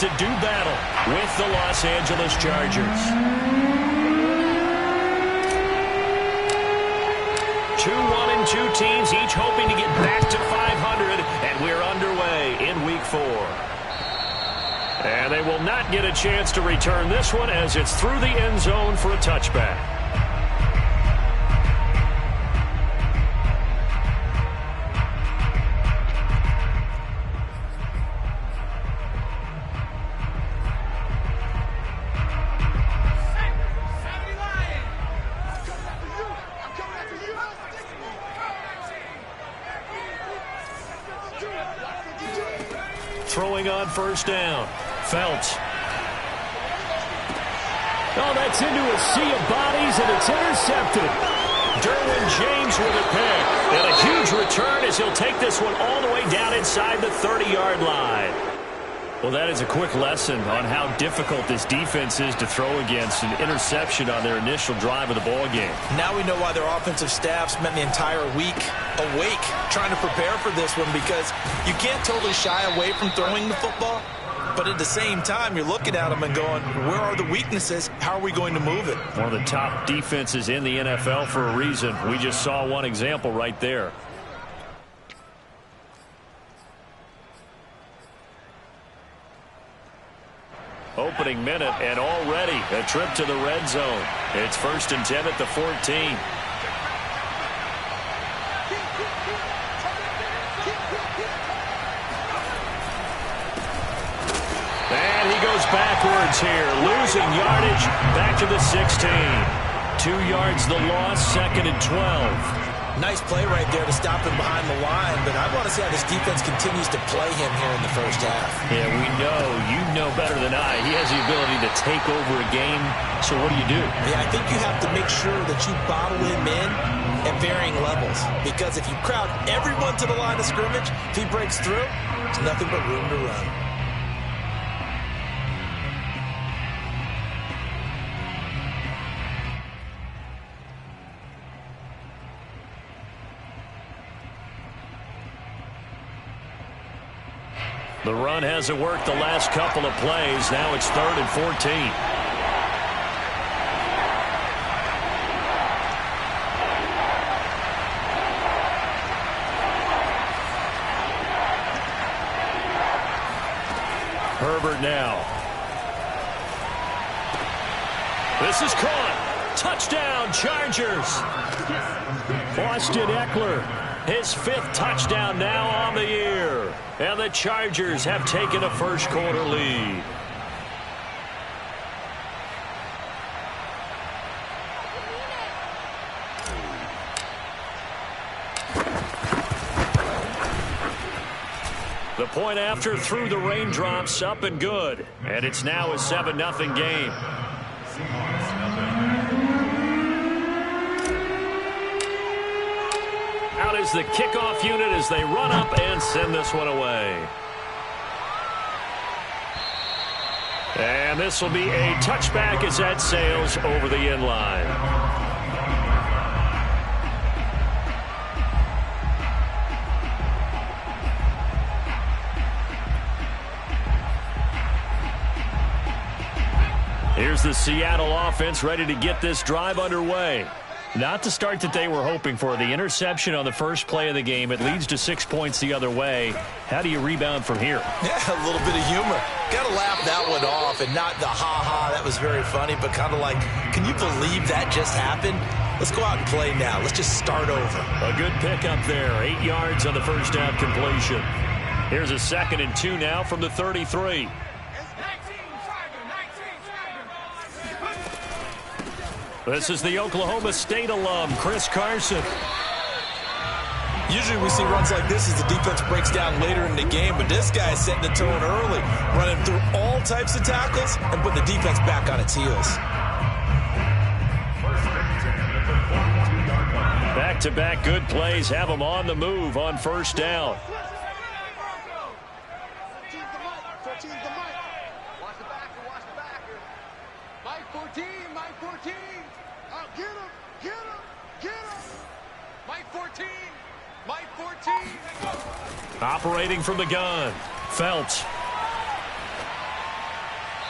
to do battle with the Los Angeles Chargers. 2-1-2 teams, each hoping to get back to 500, and we're underway in Week 4. And they will not get a chance to return this one as it's through the end zone for a touchback. Throwing on first down. Felts. Oh, that's into a sea of bodies, and it's intercepted. Derwin James with a pick. And a huge return as he'll take this one all the way down inside the 30-yard line. Well, that is a quick lesson on how difficult this defense is to throw against. An interception on their initial drive of the ball game. Now we know why their offensive staff spent the entire week awake trying to prepare for this one, because you can't totally shy away from throwing the football. But at the same time, you're looking at them and going, where are the weaknesses? How are we going to move it? One of the top defenses in the NFL for a reason. We just saw one example right there. Opening minute, and already a trip to the red zone. It's 1st and 10 at the 14. And he goes backwards here, losing yardage back to the 16. 2 yards the loss, 2nd and 12. Nice play right there to stop him behind the line, but I want to see how this defense continues to play him here in the first half. Yeah, we know, you know better than I, he has the ability to take over a game, so what do you do? Yeah, I think you have to make sure that you bottle him in at varying levels, because if you crowd everyone to the line of scrimmage, if he breaks through, there's nothing but room to run. The run hasn't worked the last couple of plays. Now it's 3rd and 14. Herbert now. This is caught. Touchdown, Chargers. Austin Eckler. His 5th touchdown now on the year. And the Chargers have taken a first-quarter lead. The point after through the raindrops, up and good. And it's now a 7-0 game. Out is the kickoff unit as they run up and send this one away. And this will be a touchback as that sails over the end line. Here's the Seattle offense ready to get this drive underway. Not the start that they were hoping for. The interception on the first play of the game. It leads to 6 points the other way. How do you rebound from here? Yeah, a little bit of humor. Got to laugh that one off, and not the ha-ha, that was very funny, but kind of like, can you believe that just happened? Let's go out and play now. Let's just start over. A good pickup there. 8 yards on the first down completion. Here's a 2nd and 2 now from the 33. This is the Oklahoma State alum, Chris Carson. Usually we see runs like this as the defense breaks down later in the game, but this guy is setting the tone early, running through all types of tackles and putting the defense back on its heels. Back-to-back good plays have them on the move on first down. Operating from the gun, Felts.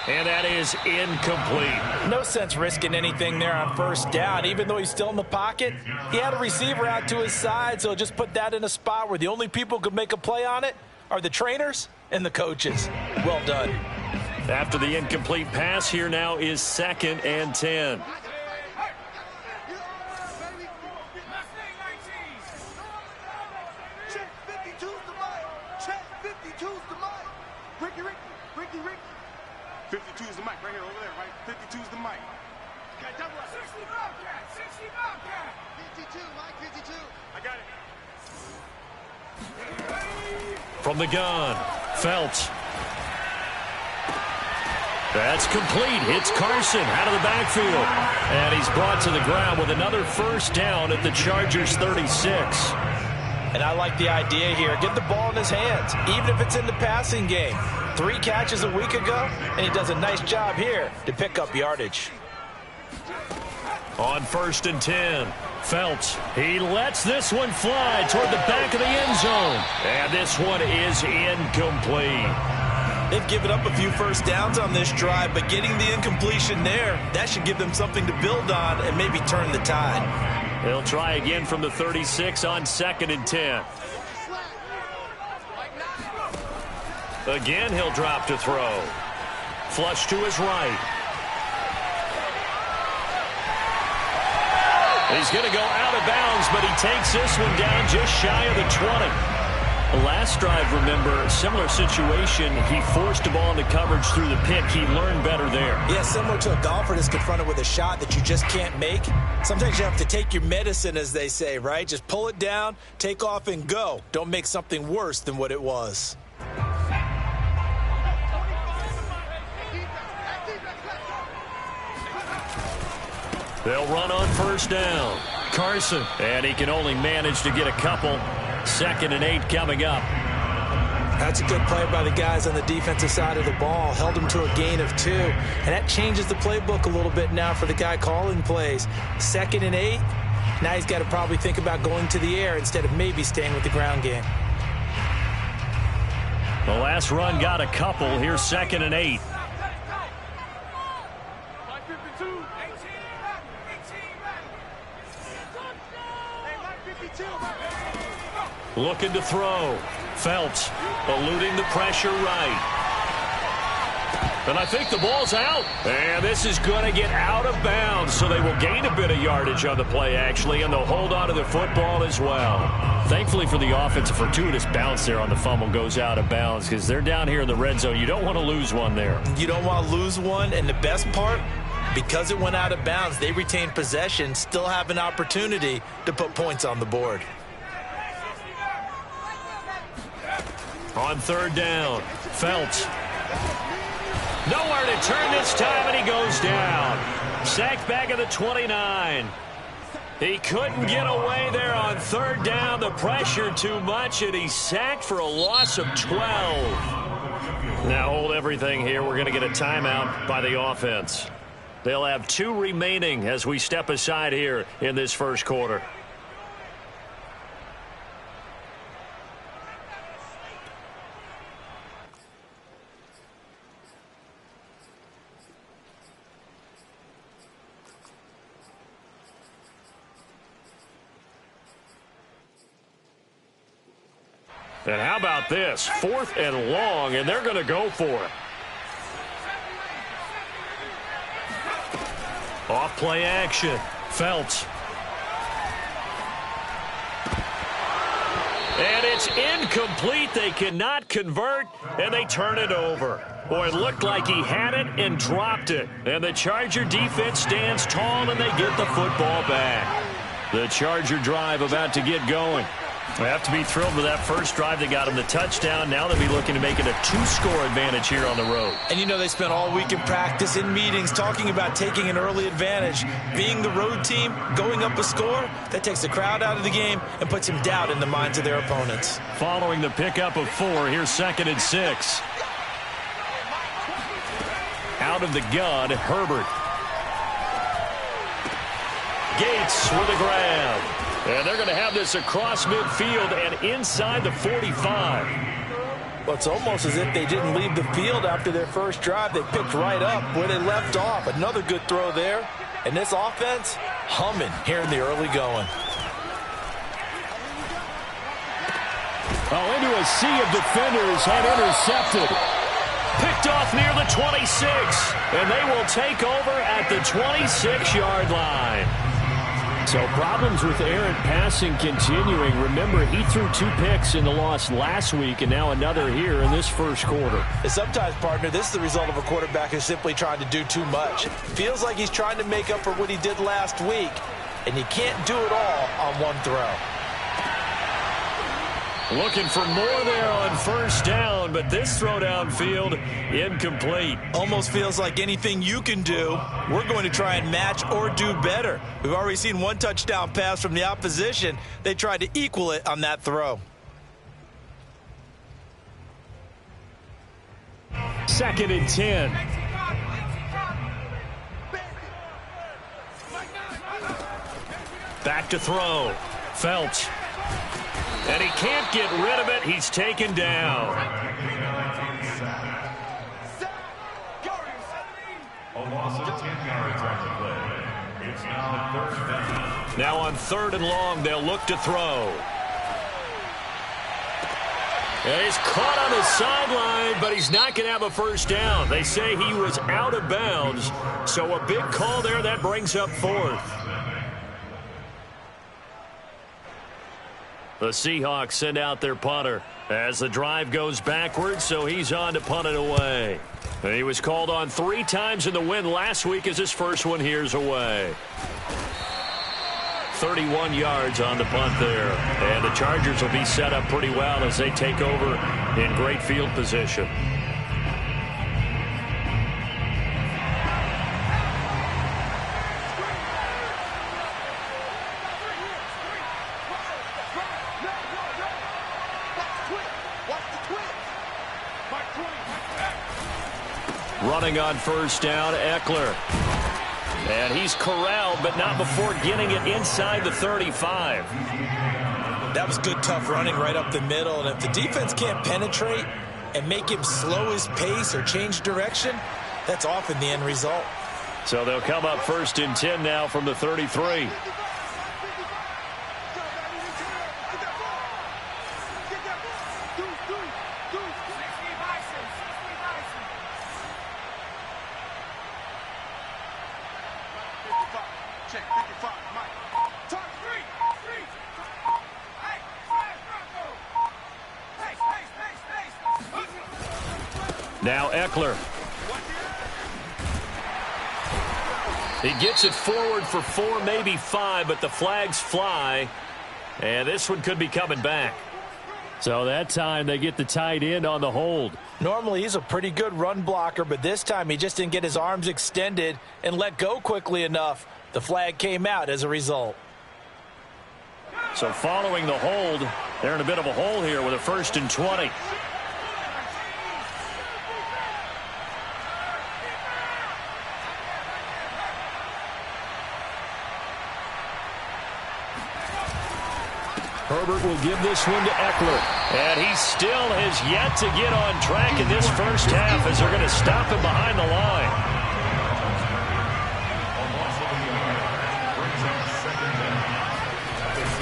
And that is incomplete. No sense risking anything there on first down. Even though he's still in the pocket, he had a receiver out to his side, so just put that in a spot where the only people who could make a play on it are the trainers and the coaches. Well done. After the incomplete pass, here now is 2nd and 10. From the gun, Felts. That's complete. It's Carson out of the backfield. And he's brought to the ground with another first down at the Chargers' 36. And I like the idea here. Get the ball in his hands, even if it's in the passing game. 3 catches a week ago, and he does a nice job here to pick up yardage. On 1st and 10, Felts. He lets this one fly toward the back of the end zone. And this one is incomplete. They've given up a few first downs on this drive, but getting the incompletion there, that should give them something to build on and maybe turn the tide. They'll try again from the 36 on 2nd and 10. Again, he'll drop to throw. Flush to his right. He's going to go out of bounds, but he takes this one down just shy of the 20. Last drive, remember, similar situation. He forced the ball into coverage through the pick. He learned better there. Yeah, similar to a golfer that's confronted with a shot that you just can't make. Sometimes you have to take your medicine, as they say, right? Just pull it down, take off, and go. Don't make something worse than what it was. They'll run on first down. Carson, and he can only manage to get a couple. 2nd and 8 coming up. That's a good play by the guys on the defensive side of the ball. Held him to a gain of 2. And that changes the playbook a little bit now for the guy calling plays. 2nd and 8. Now he's got to probably think about going to the air instead of maybe staying with the ground game. The last run got a couple. Here's 2nd and 8. Looking to throw. Felts eluding the pressure right. And I think the ball's out. And this is going to get out of bounds, so they will gain a bit of yardage on the play, actually, and they'll hold on to the football as well. Thankfully for the offense, a fortuitous bounce there on the fumble goes out of bounds because they're down here in the red zone. You don't want to lose one there. You don't want to lose one, and the best part, because it went out of bounds, they retained possession, still have an opportunity to put points on the board. On 3rd down, Felts. Nowhere to turn this time, and he goes down. Sacked back at the 29. He couldn't get away there on 3rd down. The pressure too much, and he's sacked for a loss of 12. Now hold everything here. We're going to get a timeout by the offense. They'll have 2 remaining as we step aside here in this first quarter. And how about this? 4th and long, and they're going to go for it. Off play action. Felts. And it's incomplete. They cannot convert, and they turn it over. Boy, it looked like he had it and dropped it. And the Charger defense stands tall, and they get the football back. The Charger drive about to get going. They have to be thrilled with that first drive that got them the touchdown. Now they'll be looking to make it a 2-score advantage here on the road. And you know they spent all week in practice, in meetings, talking about taking an early advantage. Being the road team, going up a score, that takes the crowd out of the game and puts some doubt in the minds of their opponents. Following the pickup of 4, here's 2nd and 6. Out of the gun, Herbert. Gates with a grab. And they're going to have this across midfield and inside the 45. Well, it's almost as if they didn't leave the field after their first drive. They picked right up where they left off. Another good throw there. And this offense, humming here in the early going. Into a sea of defenders and intercepted. Picked off near the 26. And they will take over at the 26-yard line. So problems with errant passing continuing. Remember, he threw 2 picks in the loss last week and now another here in this first quarter. And sometimes, partner, this is the result of a quarterback who's simply trying to do too much. Feels like he's trying to make up for what he did last week, and he can't do it all on one throw. Looking for more there on first down, but this throw downfield incomplete. Almost feels like anything you can do, we're going to try and match or do better. We've already seen 1 touchdown pass from the opposition. They tried to equal it on that throw. Second and 10. Back to throw. Phelps. And he can't get rid of it. He's taken down. A loss of 10 yards on the play. It's now 3rd down. Now on 3rd and long, they'll look to throw. And he's caught on the sideline, but he's not going to have a first down. They say he was out of bounds. So a big call there. That brings up 4th. The Seahawks send out their punter as the drive goes backwards, so he's on to punt it away. He was called on 3 times in the win last week as his first one here's away. 31 yards on the punt there. And the Chargers will be set up pretty well as they take over in great field position. Running on first down, Eckler. And he's corralled, but not before getting it inside the 35. That was good, tough running right up the middle. And if the defense can't penetrate and make him slow his pace or change direction, that's often the end result. So they'll come up 1st and 10 now from the 33. Now Eckler. He gets it forward for 4, maybe 5, but the flags fly. And this one could be coming back. So that time they get the tight end on the hold. Normally he's a pretty good run blocker, but this time he just didn't get his arms extended and let go quickly enough. The flag came out as a result. So following the hold, they're in a bit of a hole here with a 1st and 20. Herbert will give this one to Eckler. And he still has yet to get on track in this first half as they're going to stop him behind the line.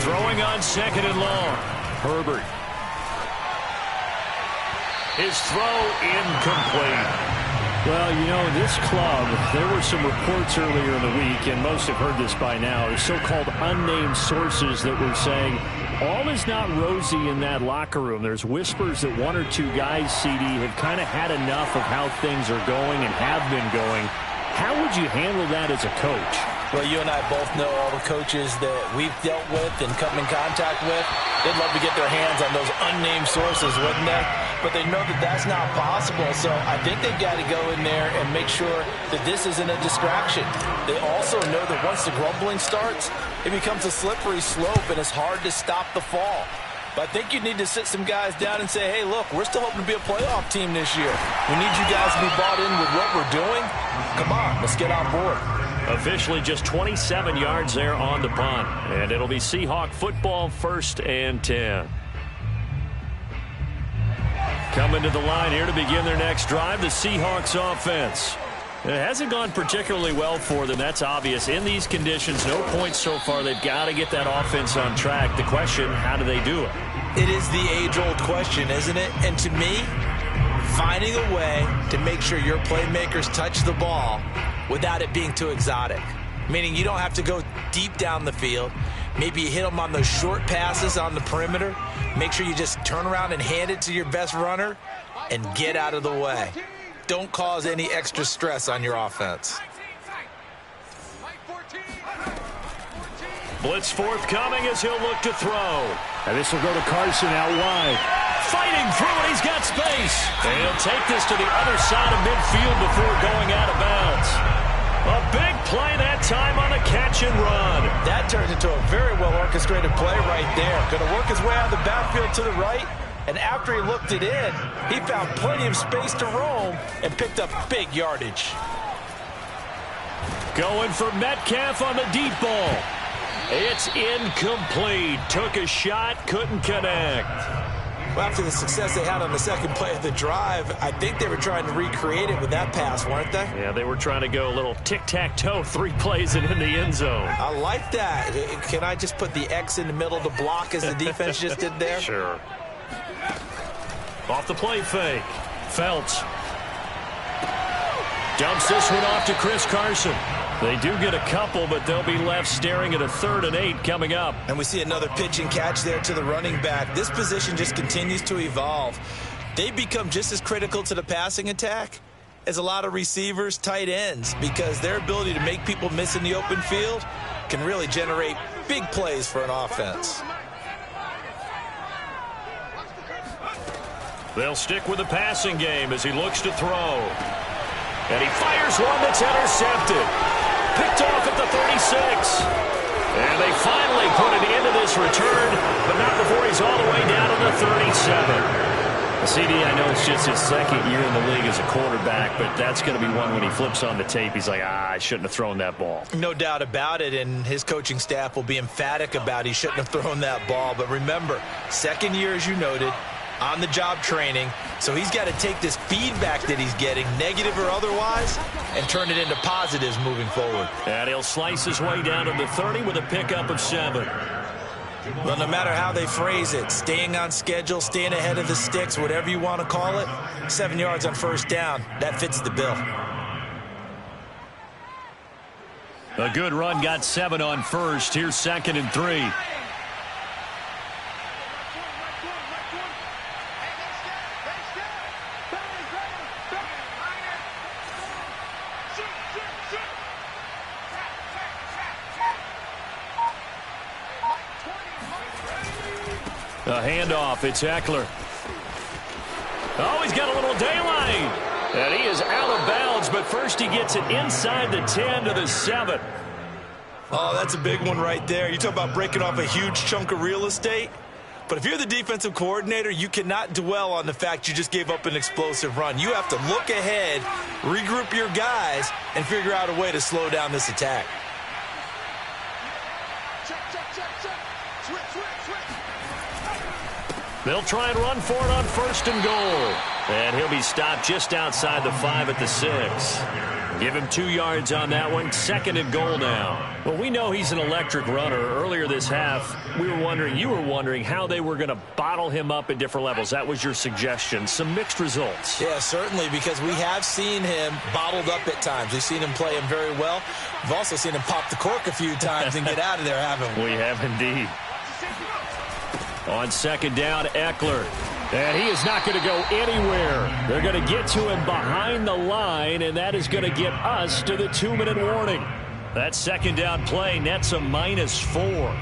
Throwing on 2nd and long. Herbert. His throw incomplete. Well, you know, this club, there were some reports earlier in the week, and most have heard this by now, the so-called unnamed sources that were saying all is not rosy in that locker room. There's whispers that 1 or 2 guys, CD, have kind of had enough of how things are going and have been going. How would you handle that as a coach? Well, you and I both know all the coaches that we've dealt with and come in contact with. They'd love to get their hands on those unnamed sources, wouldn't they? But they know that that's not possible, so I think they've got to go in there and make sure that this isn't a distraction. They also know that once the grumbling starts, it becomes a slippery slope and it's hard to stop the fall. But I think you need to sit some guys down and say, hey, look, we're still hoping to be a playoff team this year. We need you guys to be bought in with what we're doing. Come on, let's get on board. Officially just 27 yards there on the punt. And it'll be Seahawk football, 1st and 10. Coming to the line here to begin their next drive, the Seahawks offense. It hasn't gone particularly well for them. That's obvious. In these conditions, no points so far. They've got to get that offense on track. The question, how do they do it? It is the age-old question, isn't it? And to me, finding a way to make sure your playmakers touch the ball without it being too exotic. Meaning you don't have to go deep down the field. Maybe you hit them on those short passes on the perimeter. Make sure you just turn around and hand it to your best runner and get out of the way. Don't cause any extra stress on your offense. Blitz forthcoming as he'll look to throw. And this will go to Carson out wide. Fighting through it, he's got space. And he'll take this to the other side of midfield before going out of bounds. A big play that time on the catch and run. That turns into a very well-orchestrated play right there. Going to work his way out of the backfield to the right. And after he looked it in, he found plenty of space to roam and picked up big yardage. Going for Metcalf on the deep ball. It's incomplete. Took a shot, couldn't connect. Well, after the success they had on the second play of the drive, I think they were trying to recreate it with that pass, weren't they? Yeah, they were trying to go a little tic-tac-toe, 3 plays and in the end zone. I like that. Can I just put the X in the middle to block as the defense just did there? Sure. Off the play fake. Phelps. Dumps this one off to Chris Carson. They do get a couple, but they'll be left staring at a 3rd and 8 coming up. And we see another pitch and catch there to the running back. This position just continues to evolve. They become just as critical to the passing attack as a lot of receivers, tight ends, because their ability to make people miss in the open field can really generate big plays for an offense. They'll stick with the passing game as he looks to throw. And he fires one that's intercepted. Picked off at the 36. And they finally put an end to this return, but not before he's all the way down to the 37. CD, I know it's just his 2nd year in the league as a quarterback, but that's going to be one when he flips on the tape. He's like, I shouldn't have thrown that ball. No doubt about it, and his coaching staff will be emphatic about he shouldn't have thrown that ball. But remember, 2nd year, as you noted, on-the-job training, so he's got to take this feedback that he's getting, negative or otherwise, and turn it into positives moving forward. And he'll slice his way down to the 30 with a pickup of 7. Well, no matter how they phrase it, staying on schedule, staying ahead of the sticks, whatever you want to call it, 7 yards on 1st down, that fits the bill. A good run got 7 on 1st. Here's 2nd and 3. A handoff, it's Eckler. Oh, he's got a little daylight. And he is out of bounds, but first he gets it inside the 10 to the 7. Oh, that's a big one right there. You talk about breaking off a huge chunk of real estate. But if you're the defensive coordinator, you cannot dwell on the fact you just gave up an explosive run. You have to look ahead, regroup your guys, and figure out a way to slow down this attack. They'll try and run for it on 1st and goal. And he'll be stopped just outside the 5 at the 6. Give him 2 yards on that one. 2nd and goal now. Well, we know he's an electric runner. Earlier this half, you were wondering how they were going to bottle him up at different levels. That was your suggestion. Some mixed results. Yeah, certainly, because we have seen him bottled up at times. We've seen him play him very well. We've also seen him pop the cork a few times and get out of there, haven't we? We have indeed. On 2nd down, Eckler. And he is not going to go anywhere. They're going to get to him behind the line, and that is going to get us to the 2-minute warning. That 2nd down play nets a -4.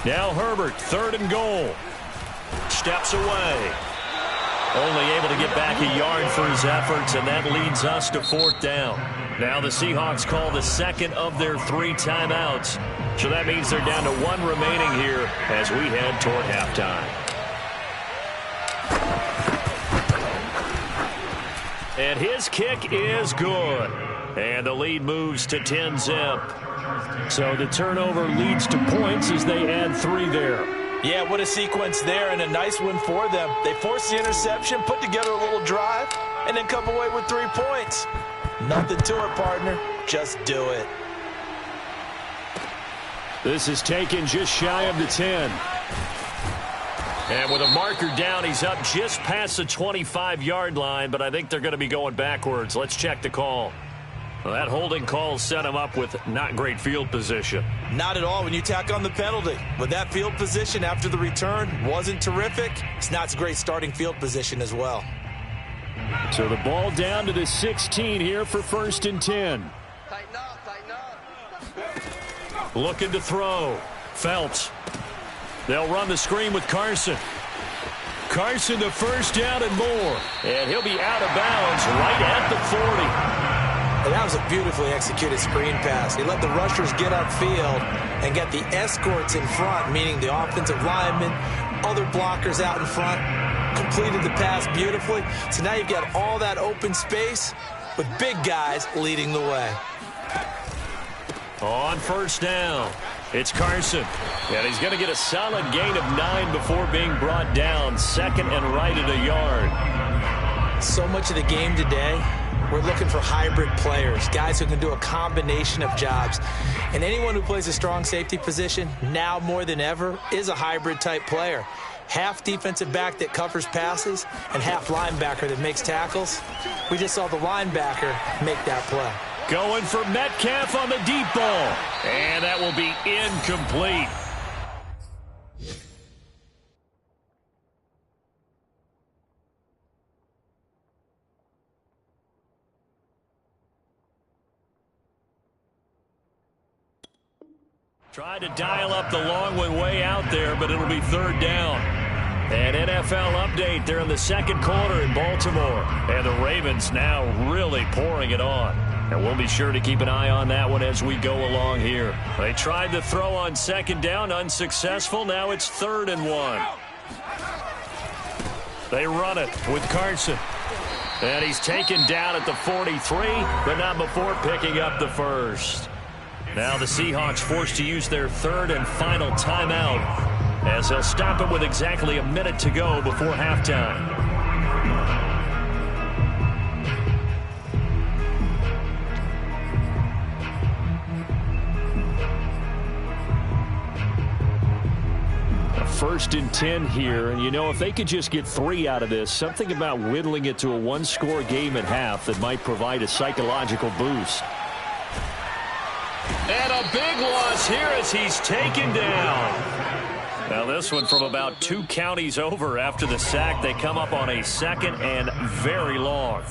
Now Herbert, 3rd and goal. Steps away. Only able to get back a yard for his efforts, and that leads us to 4th down. Now the Seahawks call the second of their 3 timeouts. So that means they're down to 1 remaining here as we head toward halftime. And his kick is good. And the lead moves to 10-zip. So the turnover leads to points as they add 3 there. Yeah, what a sequence there, and a nice win for them. They forced the interception, put together a little drive, and then come away with 3 points. Nothing to it, partner. Just do it. This is taken just shy of the 10. And with a marker down, he's up just past the 25-yard line, but I think they're going to be going backwards. Let's check the call. Well, that holding call set him up with not great field position. Not at all when you tack on the penalty. With that field position after the return wasn't terrific, it's not a great starting field position as well. So the ball down to the 16 here for 1st and 10. Tighten up, tighten up. Looking to throw. Phelps. They'll run the screen with Carson. Carson the 1st down and more. And he'll be out of bounds right at the 40. And that was a beautifully executed screen pass. He let the rushers get upfield and get the escorts in front, meaning the offensive linemen, other blockers out in front, completed the pass beautifully. So now you've got all that open space with big guys leading the way. On 1st down, it's Carson. And he's going to get a solid gain of 9 before being brought down. 2nd and right at a yard. So much of the game today, we're looking for hybrid players, guys who can do a combination of jobs. And anyone who plays a strong safety position, now more than ever, is a hybrid type player. Half defensive back that covers passes and half linebacker that makes tackles. We just saw the linebacker make that play. Going for Metcalf on the deep ball. And that will be incomplete. Tried to dial up the long one way out there, but it'll be 3rd down. An NFL update. They're in the 2nd quarter in Baltimore. And the Ravens now really pouring it on. And we'll be sure to keep an eye on that one as we go along here. They tried to throw on 2nd down, unsuccessful. Now it's 3rd and 1. They run it with Carson. And he's taken down at the 43, but not before picking up the 1st. Now the Seahawks forced to use their 3rd and final timeout as they'll stop it with exactly a minute to go before halftime. A 1st and 10 here, and you know, if they could just get 3 out of this, something about whittling it to a 1-score game at half that might provide a psychological boost. And a big loss here as he's taken down. Now this one from about 2 counties over after the sack. They come up on a 2nd and very long.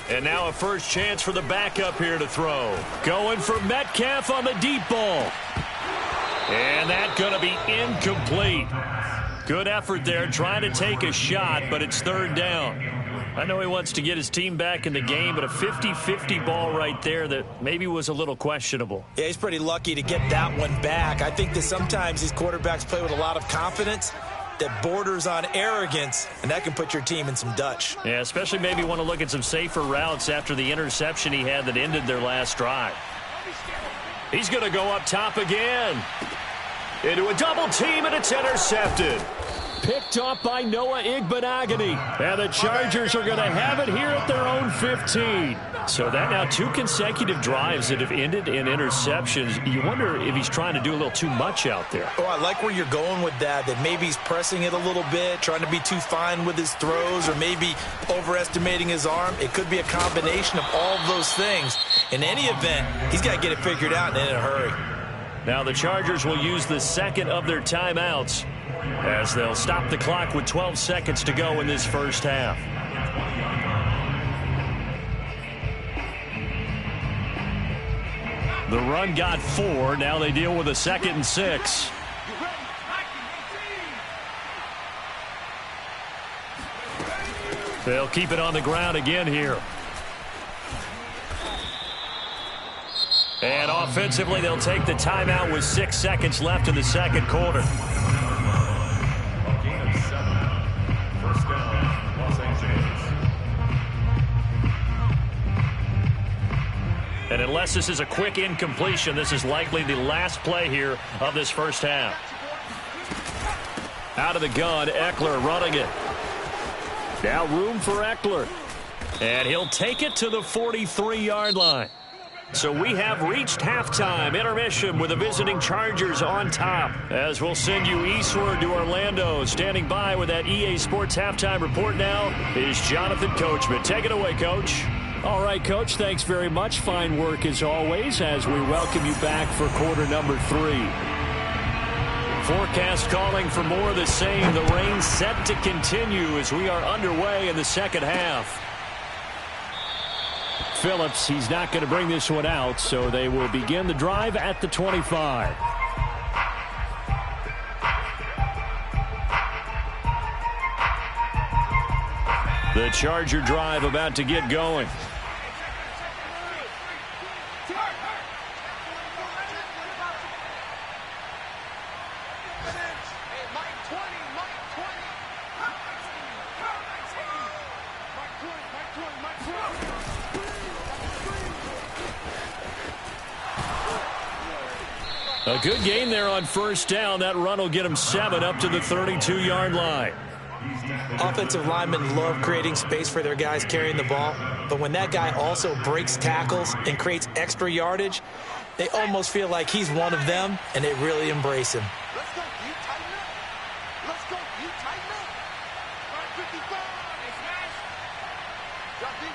And now a first chance for the backup here to throw. Going for Metcalf on the deep ball. And that's going to be incomplete. Good effort there, trying to take a shot, but it's 3rd down. I know he wants to get his team back in the game, but a 50-50 ball right there that maybe was a little questionable. Yeah, he's pretty lucky to get that one back. I think that sometimes these quarterbacks play with a lot of confidence that borders on arrogance, and that can put your team in some Dutch. Yeah, especially maybe want to look at some safer routes after the interception he had that ended their last drive. He's going to go up top again. Into a double team, and it's intercepted. Picked off by Noah Igbinoghene. And the Chargers are going to have it here at their own 15. So that now 2 consecutive drives that have ended in interceptions. You wonder if he's trying to do a little too much out there. Oh, I like where you're going with that maybe he's pressing it a little bit, trying to be too fine with his throws, or maybe overestimating his arm. It could be a combination of all of those things. In any event, he's got to get it figured out and in a hurry. Now the Chargers will use the 2nd of their timeouts as they'll stop the clock with 12 seconds to go in this first half. The run got 4. Now they deal with a 2nd and 6. They'll keep it on the ground again here. And offensively, they'll take the timeout with 6 seconds left in the second quarter. A gain of 7. First down, Los Angeles. And unless this is a quick incompletion, this is likely the last play here of this first half. Out of the gun, Eckler running it. Now room for Eckler. And he'll take it to the 43-yard line. So we have reached halftime. Intermission with the visiting Chargers on top. As we'll send you eastward to Orlando. Standing by with that EA Sports halftime report now is Jonathan Coachman. Take it away, Coach. All right, Coach, thanks very much. Fine work as always as we welcome you back for quarter number 3. Forecast calling for more of the same. The rain set to continue as we are underway in the second half. Phillips, he's not going to bring this one out, so they will begin the drive at the 25. The Charger drive about to get going. A good game there on first down. That run will get him 7 up to the 32-yard line. Offensive linemen love creating space for their guys carrying the ball, but when that guy also breaks tackles and creates extra yardage, they almost feel like he's one of them, and they really embrace him. Let's go, you tighten up. Let's go, you tighten up. 55. Hey, smash. Drop deep.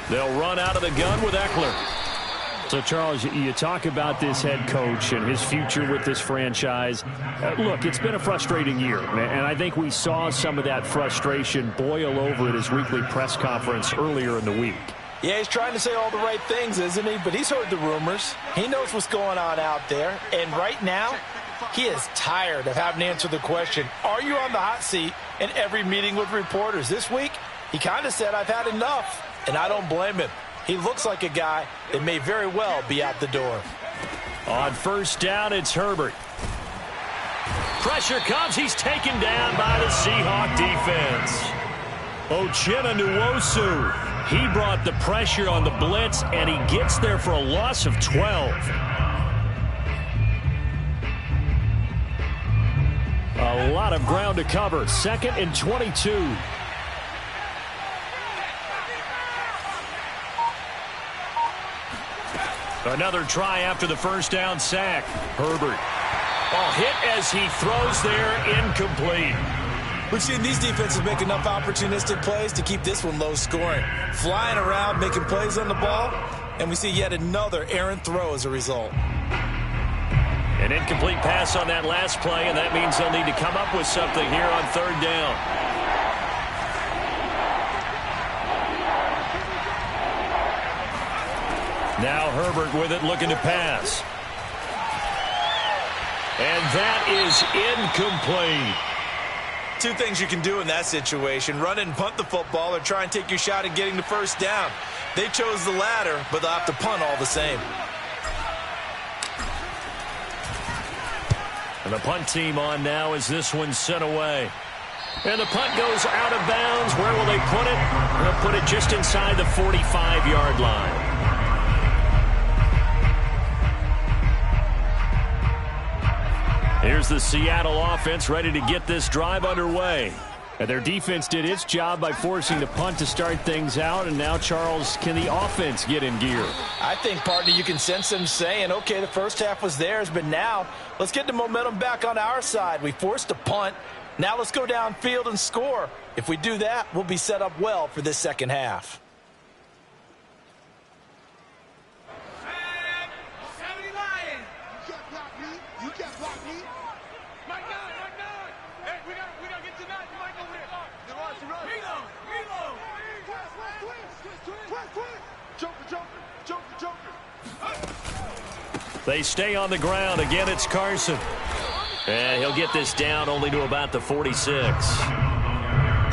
They'll run out of the gun with Eckler. So, Charles, you talk about this head coach and his future with this franchise. Look, it's been a frustrating year, and I think we saw some of that frustration boil over at his weekly press conference earlier in the week. Yeah, he's trying to say all the right things, isn't he? But he's heard the rumors. He knows what's going on out there. And right now, he is tired of having to answer the question, are you on the hot seat in every meeting with reporters? This week, he kind of said, I've had enough. And I don't blame him. He looks like a guy that may very well be out the door. On first down, it's Herbert. Pressure comes. He's taken down by the Seahawk defense. Uchenna Nwosu. He brought the pressure on the blitz, and he gets there for a loss of 12. A lot of ground to cover. 2nd and 22. Another try after the first down sack. Herbert. Hit as he throws there, incomplete. We've seen these defenses make enough opportunistic plays to keep this one low scoring. Flying around, making plays on the ball, and we see yet another errant throw as a result. An incomplete pass on that last play, and that means they'll need to come up with something here on third down. Now Herbert with it, looking to pass. And that is incomplete. Two things you can do in that situation: run and punt the football, or try and take your shot at getting the first down. They chose the latter, but they'll have to punt all the same. And the punt team on now as this one's sent away. And the punt goes out of bounds. Where will they put it? They'll put it just inside the 45-yard line. Here's the Seattle offense ready to get this drive underway. And their defense did its job by forcing the punt to start things out. And now, Charles, can the offense get in gear? I think, partner, you can sense them saying, okay, the first half was theirs, but now let's get the momentum back on our side. We forced a punt. Now let's go downfield and score. If we do that, we'll be set up well for this second half. They stay on the ground. Again, it's Carson. And he'll get this down only to about the 46.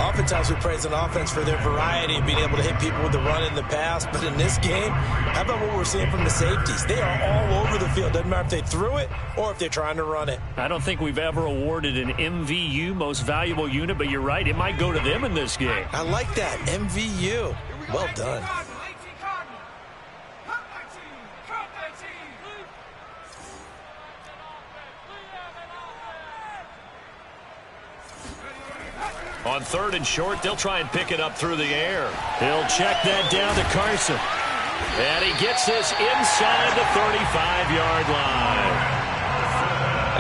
Oftentimes we praise an offense for their variety of being able to hit people with the run in the pass. But in this game, how about what we're seeing from the safeties? They are all over the field. Doesn't matter if they threw it or if they're trying to run it. I don't think we've ever awarded an MVU, most valuable unit, but you're right. It might go to them in this game. I like that. MVU. Well done. On 3rd and short, they'll try and pick it up through the air. He'll check that down to Carson. And he gets this inside the 35-yard line.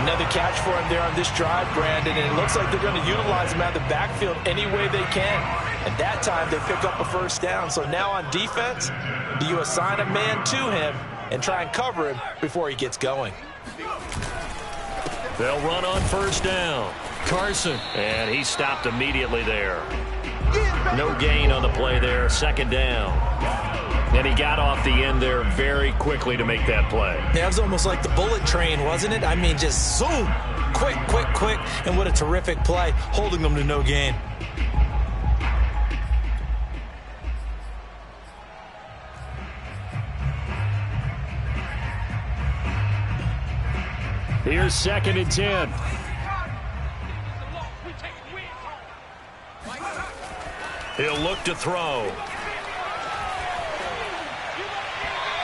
Another catch for him there on this drive, Brandon, and it looks like they're going to utilize him out of the backfield any way they can. And that time they pick up a first down. So now on defense, do you assign a man to him and try and cover him before he gets going? They'll run on first down. Carson, and he stopped immediately there. No gain on the play there, 2nd down. And he got off the end there very quickly to make that play. Yeah, it was almost like the bullet train, wasn't it? I mean, just zoom, quick, quick, quick, and what a terrific play, holding them to no gain. Here's 2nd and 10. He'll look to throw.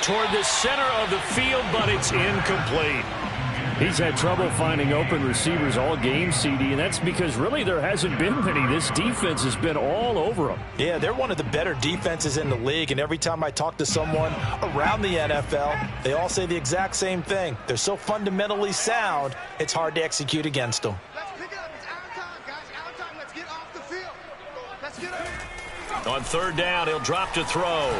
Toward the center of the field, but it's incomplete. He's had trouble finding open receivers all game, CD, and that's because really there hasn't been many. This defense has been all over them. Yeah, they're one of the better defenses in the league, and every time I talk to someone around the NFL, they all say the exact same thing. They're so fundamentally sound, it's hard to execute against them. Let's pick it up. It's our time, guys. Our time. Let's get off the field. Let's get up. On 3rd down, he'll drop to throw.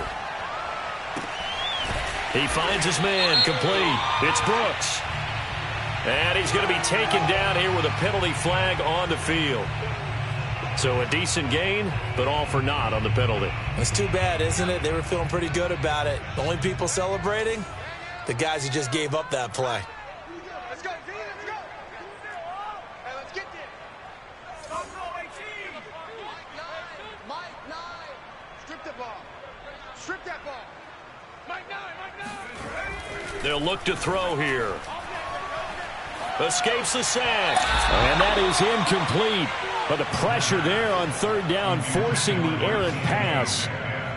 He finds his man, complete. It's Brooks. And he's going to be taken down here with a penalty flag on the field. So a decent gain, but all for naught on the penalty. It's too bad, isn't it? They were feeling pretty good about it. The only people celebrating, the guys who just gave up that play. Let's go, D. Let's go. Hey, let's get there. Mike 9. Strip the ball. Strip that ball. Mike 9. They'll look to throw here. Escapes the sack. And that is incomplete. But the pressure there on 3rd down, forcing the errant pass.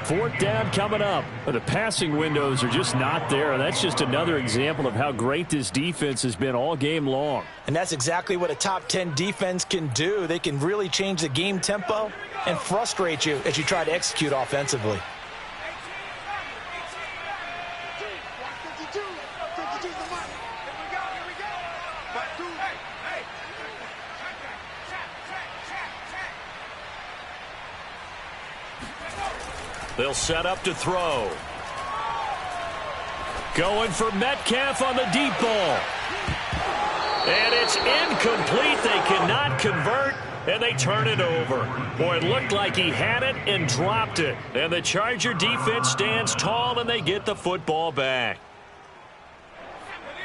4th down coming up. But the passing windows are just not there. And that's just another example of how great this defense has been all game long. And that's exactly what a top 10 defense can do. They can really change the game tempo and frustrate you as you try to execute offensively. 52. 52's the money. Here we go. Back to. Hey. They'll set up to throw. Going for Metcalf on the deep ball. And it's incomplete. They cannot convert, and they turn it over. Boy, it looked like he had it and dropped it. And the Charger defense stands tall, and they get the football back.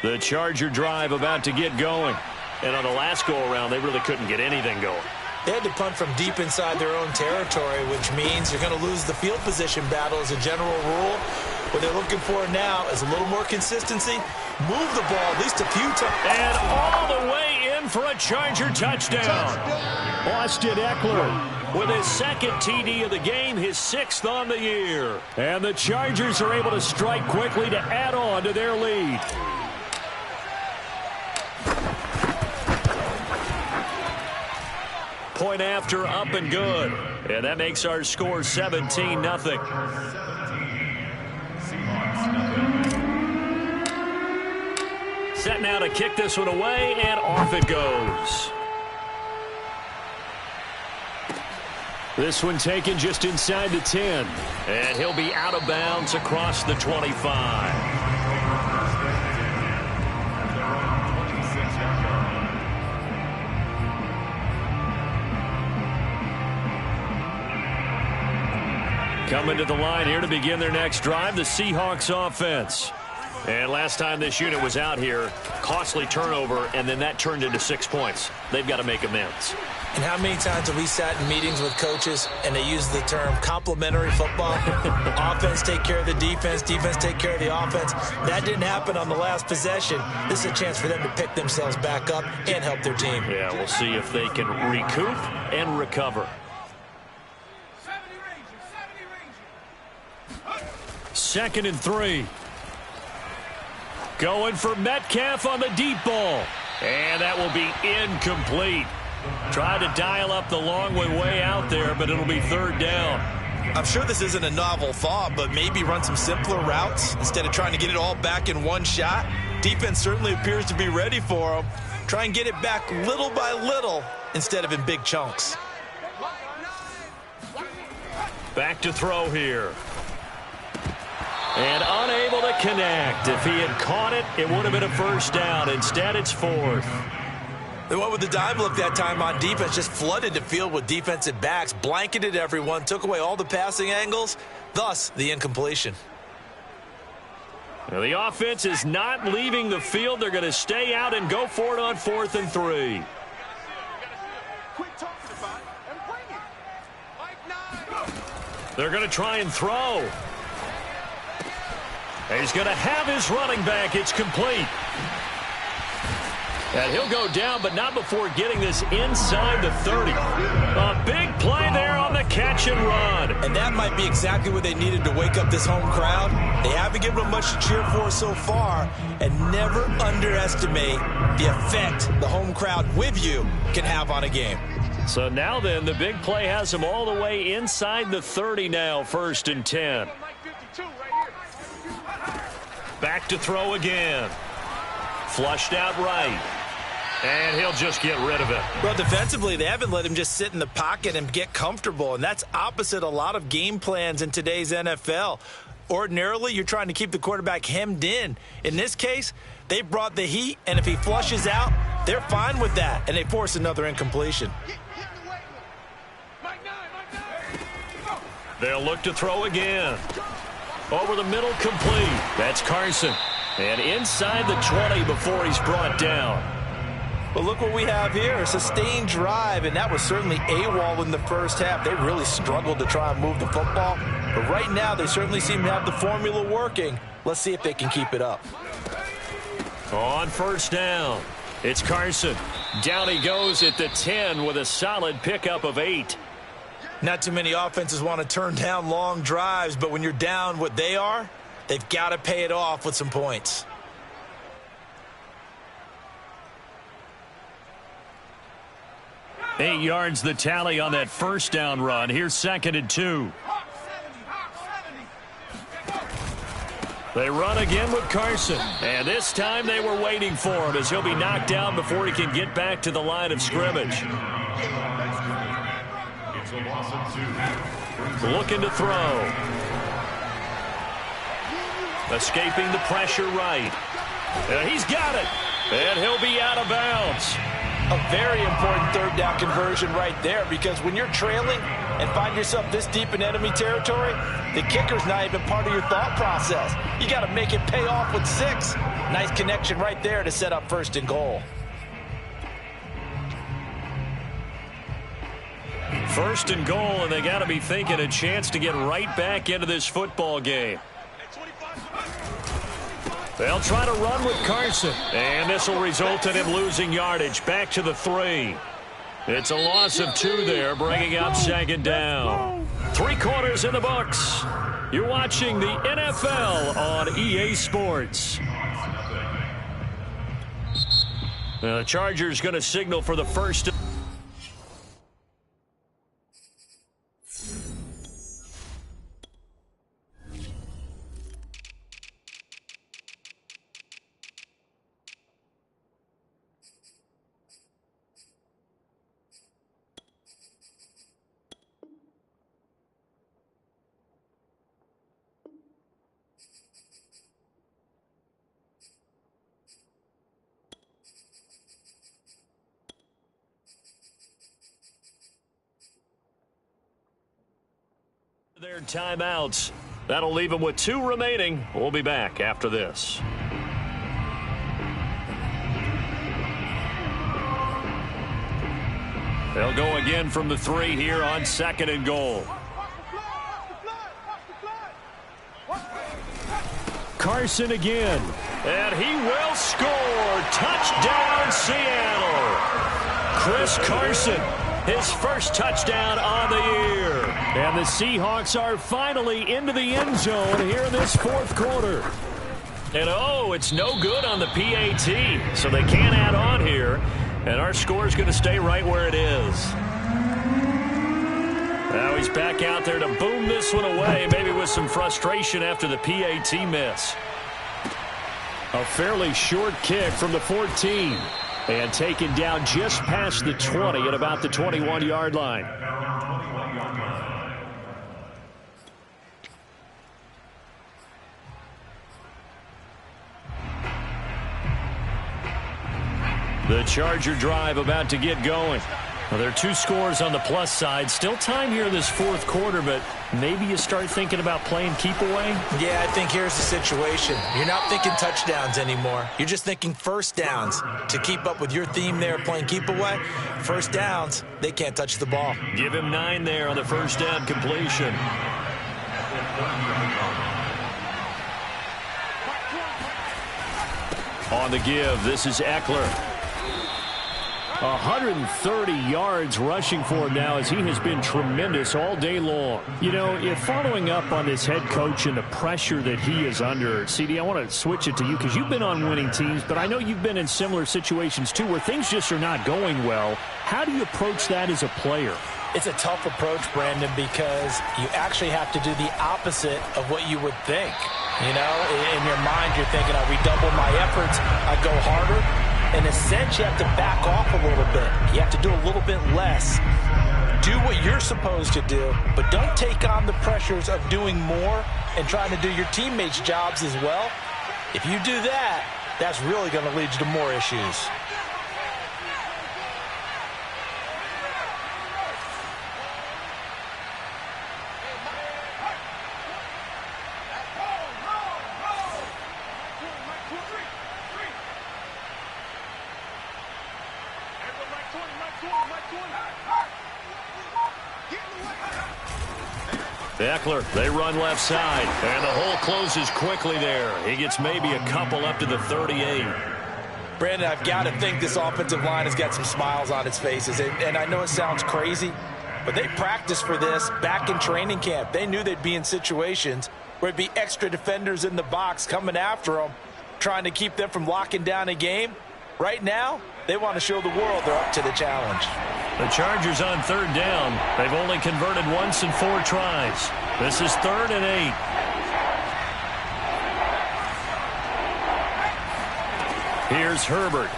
The Charger drive about to get going. And on the last go-around, they really couldn't get anything going. They had to punt from deep inside their own territory, which means you're going to lose the field position battle as a general rule. What they're looking for now is a little more consistency. Move the ball at least a few times. And all the way in for a Charger touchdown. Austin Eckler with his 2nd TD of the game, his 6th on the year. And the Chargers are able to strike quickly to add on to their lead. Point after, up and good. And that makes our score 17-0. Set now to kick this one away, and off it goes. This one taken just inside the 10. And he'll be out of bounds across the 25. Coming to the line here to begin their next drive, the Seahawks offense. And last time this unit was out here, costly turnover, and then that turned into 6 points. They've got to make amends. And how many times have we sat in meetings with coaches and they use the term complementary football? Offense take care of the defense, defense take care of the offense. That didn't happen on the last possession. This is a chance for them to pick themselves back up and help their team. Yeah, we'll see if they can recoup and recover. 2nd and 3. Going for Metcalf on the deep ball. And that will be incomplete. Tried to dial up the long way out there, but it'll be 3rd down. I'm sure this isn't a novel thought, but maybe run some simpler routes instead of trying to get it all back in one shot. Defense certainly appears to be ready for them. Try and get it back little by little instead of in big chunks. Back to throw here. And unable to connect. If he had caught it, it would have been a 1st down. Instead, it's 4th. They went with the dime look that time on defense, just flooded the field with defensive backs, blanketed everyone, took away all the passing angles, thus the incompletion. Now the offense is not leaving the field. They're going to stay out and go for it on 4th and 3. Quit talking about it and bring it. Like 9. They're going to try and throw. He's going to have his running back. It's complete. And he'll go down, but not before getting this inside the 30. A big play there on the catch and run. And that might be exactly what they needed to wake up this home crowd. They haven't given them much to cheer for so far. And never underestimate the effect the home crowd with you can have on a game. So now then, the big play has him all the way inside the 30 now, 1st and 10. Back to throw again. Flushed out right. And he'll just get rid of it. Well, defensively, they haven't let him just sit in the pocket and get comfortable, and that's opposite a lot of game plans in today's NFL. Ordinarily, you're trying to keep the quarterback hemmed in. In this case, they brought the heat, and if he flushes out, they're fine with that, and they force another incompletion. They'll look to throw again. Over the middle, complete. That's Carson. And inside the 20 before he's brought down. But look what we have here, a sustained drive, and that was certainly AWOL in the first half. They really struggled to try and move the football. But right now, they certainly seem to have the formula working. Let's see if they can keep it up. On 1st down, it's Carson. Down he goes at the 10 with a solid pickup of 8. Not too many offenses want to turn down long drives, but when you're down what they are, they've got to pay it off with some points. Eight yards the tally on that 1st down run. Here's 2nd and 2. They run again with Carson. And this time they were waiting for him as he'll be knocked down before he can get back to the line of scrimmage. It's a loss of 2. Looking to throw. Escaping the pressure right. He's got it. And he'll be out of bounds. A very important 3rd down conversion right there, because when you're trailing and find yourself this deep in enemy territory, the kicker's not even part of your thought process. You got to make it pay off with 6. Nice connection right there to set up 1st and goal. 1st and goal, and they got to be thinking a chance to get right back into this football game. They'll try to run with Carson. And this will result in him losing yardage. Back to the 3. It's a loss of 2 there, bringing up 2nd down. 3 quarters in the books. You're watching the NFL on EA Sports. The Chargers going to signal for the 1st. Their timeouts. That'll leave them with 2 remaining. We'll be back after this. They'll go again from the 3 here on 2nd and goal. Carson again. And he will score. Touchdown, Seattle. Chris Carson, his first touchdown on the year. And the Seahawks are finally into the end zone here in this 4th quarter. And it's no good on the PAT, so they can't add on here. And our score is going to stay right where it is. Now he's back out there to boom this one away, maybe with some frustration after the PAT miss. A fairly short kick from the 14. And taken down just past the 20 at about the 21-yard line. The Charger drive about to get going. Well, there are 2 scores on the plus side. Still time here in this 4th quarter, but maybe you start thinking about playing keep away? Yeah, I think here's the situation. You're not thinking touchdowns anymore. You're just thinking first downs. To keep up with your theme there, playing keep away, first downs, they can't touch the ball. Give him 9 there on the first down completion. On the give, this is Eckler. 130 yards rushing for him now as he has been tremendous all day long. You know, if following up on this head coach and the pressure that he is under, CD, I want to switch it to you because you've been on winning teams, but I know you've been in similar situations too where things just are not going well. How do you approach that as a player? It's a tough approach, Brandon, because you actually have to do the opposite of what you would think. You know, in your mind, you're thinking, I redouble my efforts, I go harder. In a sense, you have to back off a little bit. You have to do a little bit less. Do what you're supposed to do, but don't take on the pressures of doing more and trying to do your teammates' jobs as well. If you do that, that's really going to lead you to more issues. Eckler, they run left side, and the hole closes quickly there. He gets maybe a couple up to the 38. Brandon, I've got to think this offensive line has got some smiles on its faces, and I know it sounds crazy, but they practiced for this back in training camp. They knew they'd be in situations where it'd be extra defenders in the box coming after them, trying to keep them from locking down a game. Right now, they want to show the world they're up to the challenge. The Chargers on 3rd down. They've only converted once in 4 tries. This is 3rd and 8. Here's Herbert.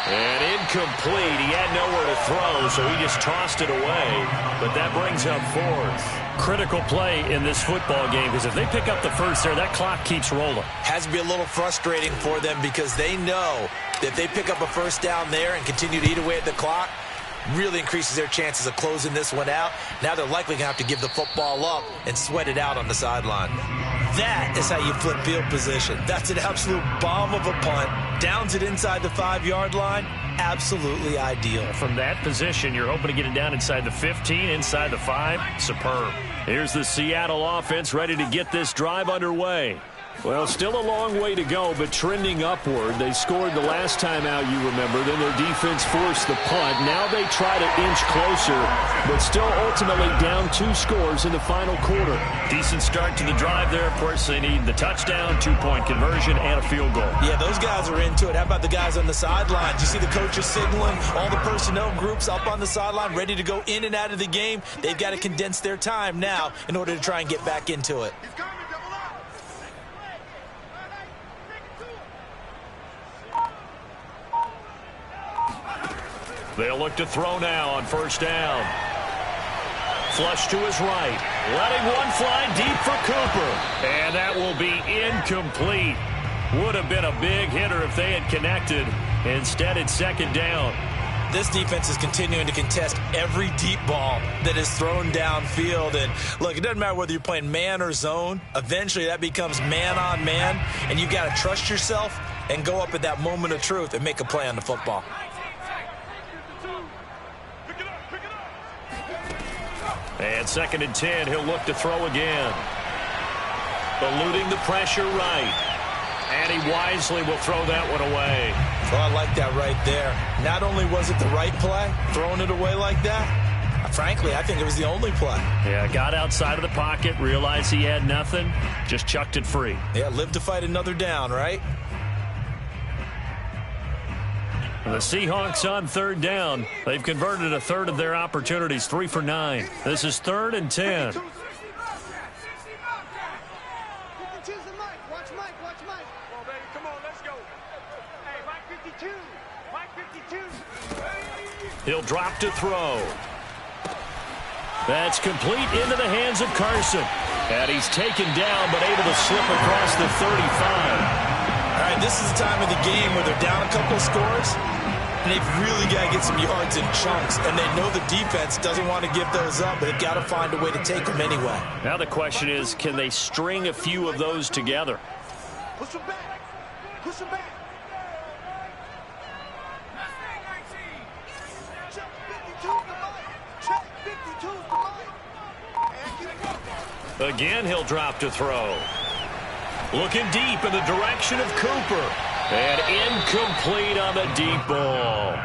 And incomplete. He had nowhere to throw, so he just tossed it away. But that brings up 4th. Critical play in this football game, because if they pick up the first there, that clock keeps rolling. Has to be a little frustrating for them because they know that if they pick up a first down there and continue to eat away at the clock, really increases their chances of closing this one out. Now they're likely going to have to give the football up and sweat it out on the sideline. That is how you flip field position. That's an absolute bomb of a punt. Downs it inside the 5-yard line. Absolutely ideal. From that position, you're hoping to get it down inside the 15, inside the 5. Superb. Here's the Seattle offense ready to get this drive underway. Well, still a long way to go, but trending upward. They scored the last time out, you remember. Then their defense forced the punt. Now they try to inch closer, but still ultimately down 2 scores in the final quarter. Decent start to the drive there. Of course, they need the touchdown, 2-point conversion, and a field goal. Yeah, those guys are into it. How about the guys on the sidelines? You see the coaches signaling, all the personnel groups up on the sideline, ready to go in and out of the game. They've got to condense their time now in order to try and get back into it. They'll look to throw now on 1st down. Flush to his right. Letting one fly deep for Cooper. And that will be incomplete. Would have been a big hitter if they had connected. Instead, it's 2nd down. This defense is continuing to contest every deep ball that is thrown downfield. And, look, it doesn't matter whether you're playing man or zone. Eventually, that becomes man on man. And you've got to trust yourself and go up at that moment of truth and make a play on the football. And 2nd and 10, he'll look to throw again. Eluding the pressure right. And he wisely will throw that one away. Well, I like that right there. Not only was it the right play, throwing it away like that, frankly, I think it was the only play. Yeah, got outside of the pocket, realized he had nothing, just chucked it free. Yeah, live to fight another down, right? The Seahawks on 3rd down. They've converted a third of their opportunities, 3 for 9. This is 3rd and 10. He'll drop to throw. That's complete into the hands of Carson. And he's taken down, but able to slip across the 35. All right, this is the time of the game where they're down a couple of scores, and they've really got to get some yards in chunks, and they know the defense doesn't want to give those up, but they've got to find a way to take them anyway. Now the question is, can they string a few of those together? Push them back. Push them back. Check 52 to Mike. Check 52 to Mike. And keep going. Again, he'll drop to throw. Looking deep in the direction of Cooper. And incomplete on the deep ball.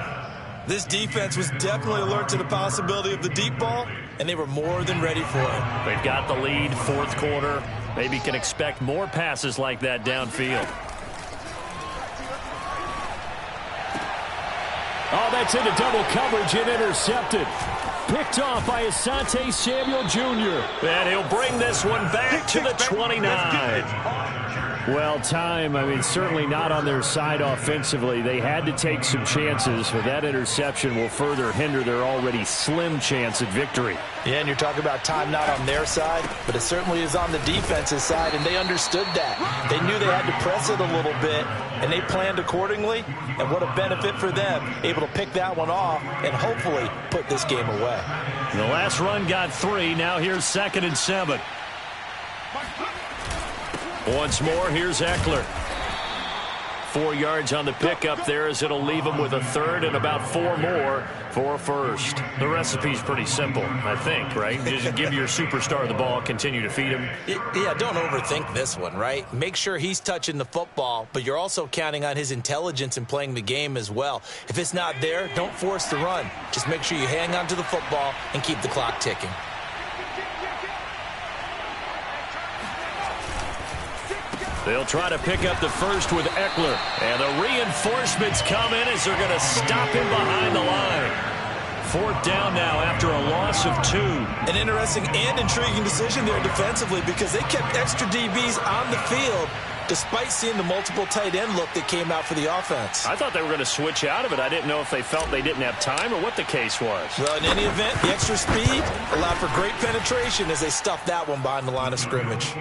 This defense was definitely alert to the possibility of the deep ball, and they were more than ready for it. They've got the lead, 4th quarter. Maybe can expect more passes like that downfield. Oh, that's into double coverage and intercepted. Picked off by Asante Samuel Jr. And he'll bring this one back to the 29. Well, time, certainly not on their side offensively. They had to take some chances, but that interception will further hinder their already slim chance at victory. Yeah, and you're talking about time not on their side, but it certainly is on the defense's side, and they understood that. They knew they had to press it a little bit, and they planned accordingly, and what a benefit for them, able to pick that one off and hopefully put this game away. The last run got 3. Now here's 2nd and 7. Once more, here's Eckler. 4 yards on the pickup there as it'll leave him with a third and about 4 more for a first. The recipe's pretty simple, I think, right? Just give your superstar the ball, continue to feed him. Yeah, don't overthink this one, right? Make sure he's touching the football, but you're also counting on his intelligence in playing the game as well. If it's not there, don't force the run. Just make sure you hang on to the football and keep the clock ticking. They'll try to pick up the first with Eckler. And the reinforcements come in as they're going to stop him behind the line. 4th down now after a loss of 2. An interesting and intriguing decision there defensively because they kept extra DBs on the field despite seeing the multiple tight end look that came out for the offense. I thought they were going to switch out of it. I didn't know if they felt they didn't have time or what the case was. Well, in any event, the extra speed allowed for great penetration as they stuffed that one behind the line of scrimmage.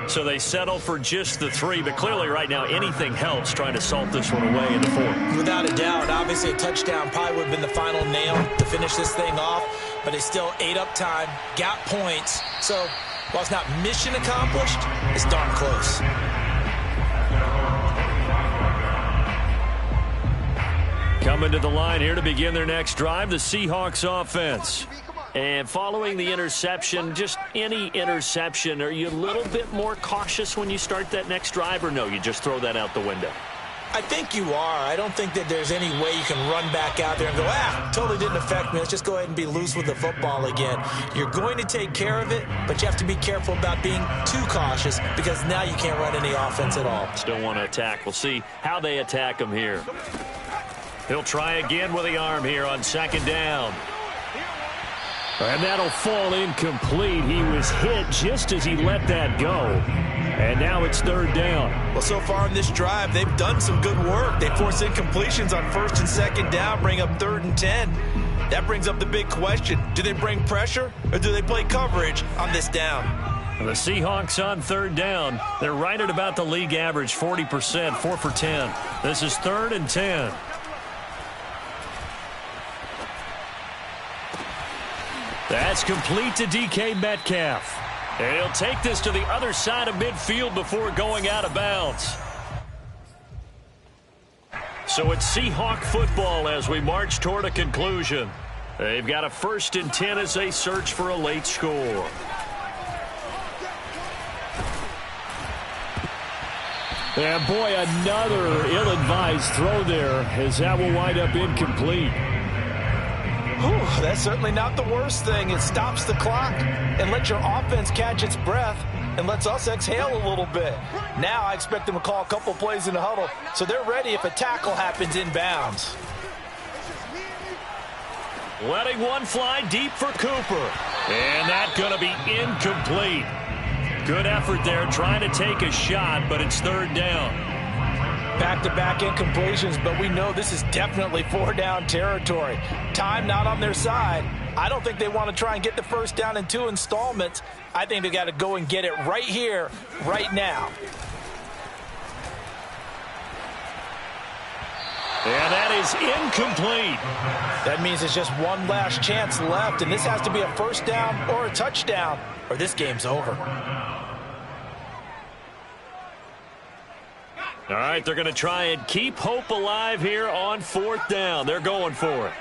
So they settle for just the 3, but clearly right now anything helps trying to salt this one away in the 4th. Without a doubt, obviously a touchdown probably would have been the final nail to finish this thing off, but they still ate up time, got points. So while it's not mission accomplished, it's darn close. Coming to the line here to begin their next drive, the Seahawks offense. And following the interception, just any interception, are you a little bit more cautious when you start that next drive, or no, you just throw that out the window? I think you are. I don't think that there's any way you can run back out there and go, totally didn't affect me. Let's just go ahead and be loose with the football again. You're going to take care of it, but you have to be careful about being too cautious because now you can't run any offense at all. Still want to attack. We'll see how they attack him here. He'll try again with the arm here on 2nd down. And that'll fall incomplete. He was hit just as he let that go. And now it's 3rd down. Well, so far in this drive, they've done some good work. They force incompletions on 1st and 2nd down, bring up 3rd and 10. That brings up the big question. Do they bring pressure or do they play coverage on this down? The Seahawks on 3rd down. They're right at about the league average, 40%, 4 for 10. This is 3rd and 10. That's complete to DK Metcalf. And he'll take this to the other side of midfield before going out of bounds. So it's Seahawk football as we march toward a conclusion. They've got a 1st and 10 as they search for a late score. And boy, another ill-advised throw there as that will wind up incomplete. Whew, that's certainly not the worst thing. It stops the clock and lets your offense catch its breath and lets us exhale a little bit. Now I expect them to call a couple plays in the huddle so they're ready if a tackle happens inbounds. Letting one fly deep for Cooper. And that's going to be incomplete. Good effort there trying to take a shot, but it's 3rd down. Back-to-back incompletions, but we know this is definitely 4-down territory. Time not on their side. I don't think they want to try and get the 1st down in 2 installments. I think they got to go and get it right here, right now. And that is incomplete. That means there's just one last chance left, and this has to be a 1st down or a touchdown, or this game's over. All right, they're going to try and keep hope alive here on 4th down. They're going for it.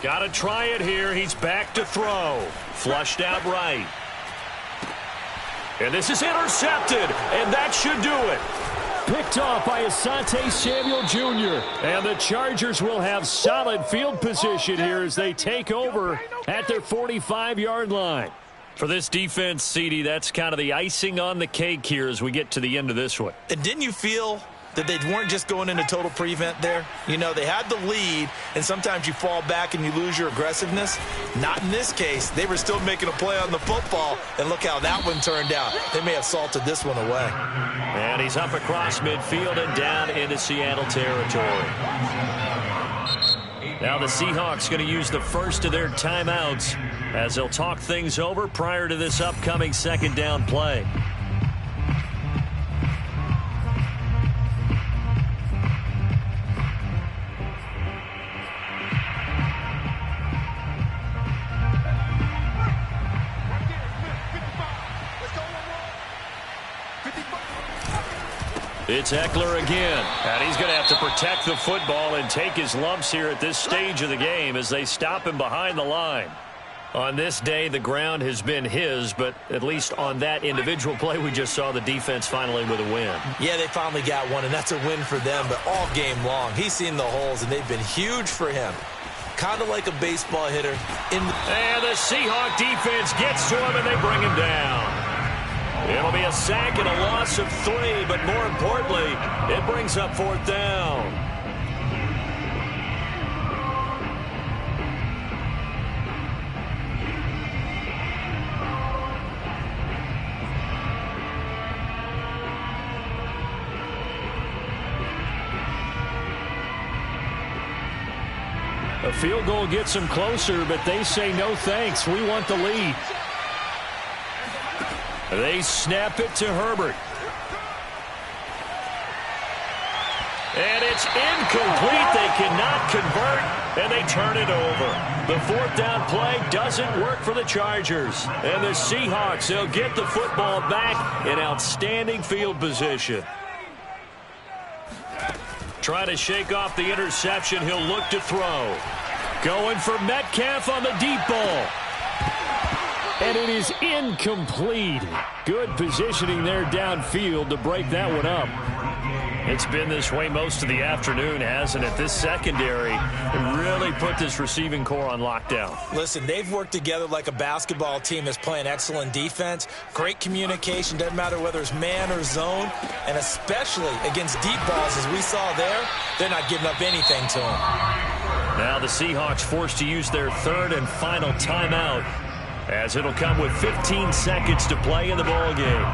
Got to try it here. He's back to throw. Flushed out right. And this is intercepted, and that should do it. Picked off by Asante Samuel Jr. And the Chargers will have solid field position here as they take over at their 45-yard line. For this defense, CD, that's kind of the icing on the cake here as we get to the end of this one. And didn't you feel that they weren't just going into total prevent there? You know, they had the lead, and sometimes you fall back and you lose your aggressiveness. Not in this case. They were still making a play on the football, and look how that one turned out. They may have salted this one away. And he's up across midfield and down into Seattle territory. Now the Seahawks going to use the first of their timeouts as they'll talk things over prior to this upcoming 2nd down play. It's Eckler again, and he's going to have to protect the football and take his lumps here at this stage of the game as they stop him behind the line. On this day, the ground has been his, but at least on that individual play, we just saw the defense finally with a win. Yeah, they finally got one, and that's a win for them, but all game long, he's seen the holes, and they've been huge for him. Kind of like a baseball hitter. And the Seahawk defense gets to him, and they bring him down. It'll be a sack and a loss of 3, but more importantly, it brings up 4th down. A field goal gets them closer, but they say no thanks. We want the lead. They snap it to Herbert. And it's incomplete. They cannot convert, and they turn it over. The 4th down play doesn't work for the Chargers. And the Seahawks, they'll get the football back in outstanding field position. Try to shake off the interception. He'll look to throw. Going for Metcalf on the deep ball. And it is incomplete. Good positioning there downfield to break that one up. It's been this way most of the afternoon, hasn't it? This secondary really put this receiving core on lockdown. Listen, they've worked together like a basketball team that's playing excellent defense. Great communication, doesn't matter whether it's man or zone. And especially against deep balls, as we saw there, they're not giving up anything to them. Now the Seahawks forced to use their 3rd and final timeout, as it'll come with 15 seconds to play in the ball game.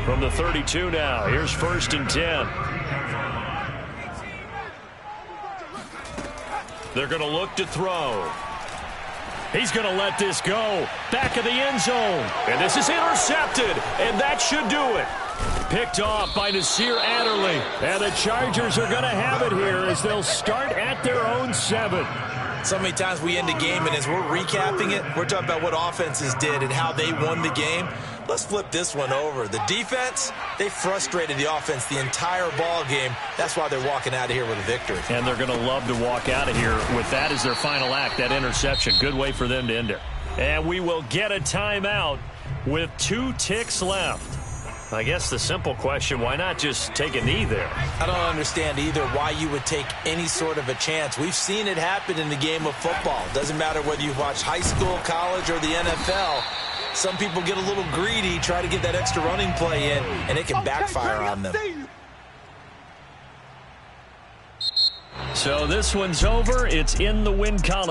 From the 32 now, here's 1st and 10. They're going to look to throw. He's going to let this go. Back of the end zone. And this is intercepted, and that should do it. Picked off by Nasir Adderley. And the Chargers are going to have it here as they'll start at their own 7. So many times we end a game, and as we're recapping it, we're talking about what offenses did and how they won the game. Let's flip this one over. The defense, they frustrated the offense the entire ball game. That's why they're walking out of here with a victory. And they're going to love to walk out of here with that as their final act, that interception. Good way for them to end it. And we will get a timeout with 2 ticks left. I guess the simple question, why not just take a knee there? I don't understand either why you would take any sort of a chance. We've seen it happen in the game of football. Doesn't matter whether you watch high school, college, or the NFL. Some people get a little greedy, try to get that extra running play in, and it can backfire on them. So this one's over. It's in the win column.